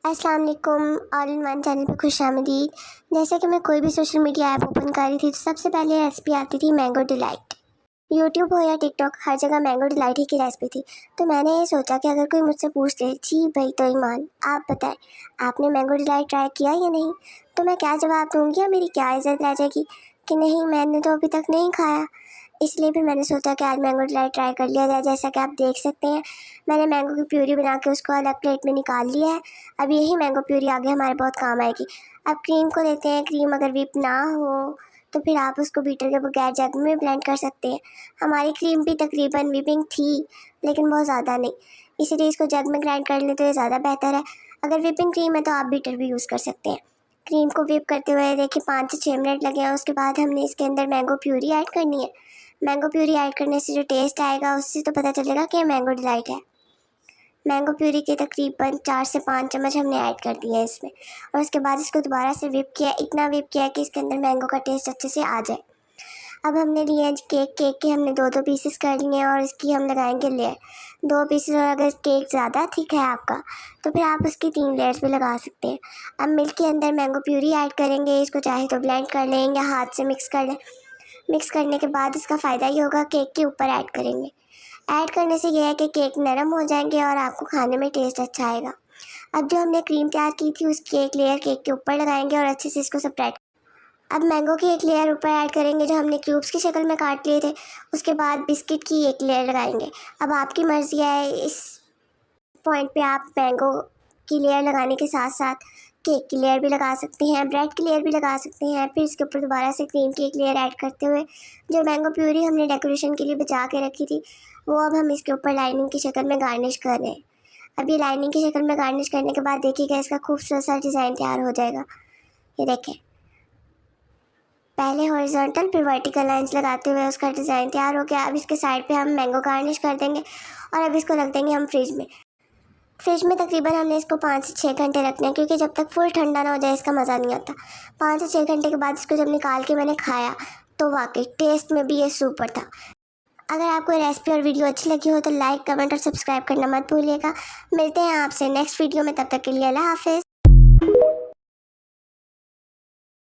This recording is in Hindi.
अस्सलाम वालेकुम। ऑल इन वन चैनल पे खुशामदीद। जैसे कि मैं कोई भी सोशल मीडिया ऐप ओपन कर रही थी तो सबसे पहले रेसिपी आती थी मैंगो डिलाइट। यूट्यूब हो या टिकटॉक, हर जगह मैंगो डिलाइट ही की रेसिपी थी। तो मैंने ये सोचा कि अगर कोई मुझसे पूछ ले, जी भाई तो ईमान, आप बताएं आपने मैंगो डिलाइट ट्राई किया या नहीं, तो मैं क्या जवाब दूँगी या मेरी क्या इज़्ज़त रह जाएगी कि नहीं मैंने तो अभी तक नहीं खाया। इसलिए फिर मैंने सोचा कि आज मैंगो डिलाइट ट्राई कर लिया जाए। जैसा कि आप देख सकते हैं, मैंने मैंगो की प्यूरी बना के उसको अलग प्लेट में निकाल लिया है। अब यही मैंगो प्यूरी आगे हमारे बहुत काम आएगी। अब क्रीम को लेते हैं। क्रीम अगर व्हिप ना हो तो फिर आप उसको बीटर के बगैर जग में ब्लेंड कर सकते हैं। हमारी क्रीम भी तकरीबन व्हिपिंग थी, लेकिन बहुत ज़्यादा नहीं, इसीलिए इसको जग में ग्राइंड कर लें तो ये ज़्यादा बेहतर है। अगर व्हिपिंग क्रीम है तो आप बीटर भी यूज़ कर सकते हैं। क्रीम को व्हिप करते हुए देखिए 5 से 6 मिनट लगे हैं। उसके बाद हमने इसके अंदर मैंगो प्यूरी ऐड करनी है। मैंगो प्यूरी ऐड करने से जो टेस्ट आएगा उससे तो पता चलेगा कि मैंगो डिलाइट है। मैंगो प्यूरी के तकरीबन 4 से 5 चम्मच हमने ऐड कर दिया है इसमें, और उसके बाद इसको दोबारा से व्हिप किया। इतना व्हिप किया कि इसके अंदर मैंगो का टेस्ट अच्छे से आ जाए। अब हमने लिए हैं केक। केक के हमने 2-2 पीसेस कर लिए हैं और इसकी हम लगाएंगे लेयर, 2 पीसेस। और अगर केक ज़्यादा थिक है आपका तो फिर आप उसकी 3 लेयर्स भी लगा सकते हैं। अब मिल्क के अंदर मैंगो प्यूरी ऐड करेंगे। इसको चाहे तो ब्लेंड कर लें या हाथ से मिक्स कर लें। मिक्स करने के बाद इसका फ़ायदा ये होगा, केक के ऊपर ऐड करेंगे। ऐड करने से ये है कि केक नरम हो जाएंगे और आपको खाने में टेस्ट अच्छा आएगा। अब जो हमने क्रीम तैयार की थी उसकी एक लेयर केक के ऊपर लगाएंगे और अच्छे से इसको सेपरेट। अब मैंगो की एक लेयर ऊपर ऐड करेंगे जो हमने क्यूब्स की शक्ल में काट लिए थे। उसके बाद बिस्किट की एक लेयर लगाएंगे। अब आपकी मर्ज़ी है, इस पॉइंट पे आप मैंगो की लेयर लगाने के साथ साथ केक की लेयर भी लगा सकते हैं, ब्रेड की लेयर भी लगा सकते हैं। फिर इसके ऊपर दोबारा से क्रीम की एक लेयर ऐड करते हुए जो मैंगो प्यूरी हमने डेकोरेशन के लिए बचा के रखी थी वो अब हम इसके ऊपर लाइनिंग की शक्ल में गार्निश कर रहे हैं। अब ये लाइनिंग की शक्ल में गार्निश करने के बाद देखिएगा इसका खूबसूरत सा डिज़ाइन तैयार हो जाएगा। ये देखें, पहले हॉरिजॉन्टल फिर वर्टिकल लाइंस लगाते हुए उसका डिज़ाइन तैयार हो गया। अब इसके साइड पे हम मैंगो गार्निश कर देंगे और अब इसको रख देंगे हम फ्रिज में। फ्रिज में तकरीबन हमने इसको 5 से 6 घंटे रखना है, क्योंकि जब तक फुल ठंडा ना हो जाए इसका मज़ा नहीं आता। 5 से 6 घंटे के बाद इसको जब निकाल के मैंने खाया तो वाकई टेस्ट में भी ये सुपर था। अगर आपको रेसिपी और वीडियो अच्छी लगी हो तो लाइक, कमेंट और सब्सक्राइब करना मत भूलिएगा। मिलते हैं आपसे नेक्स्ट वीडियो में, तब तक के लिए अल्लाह हाफिज़।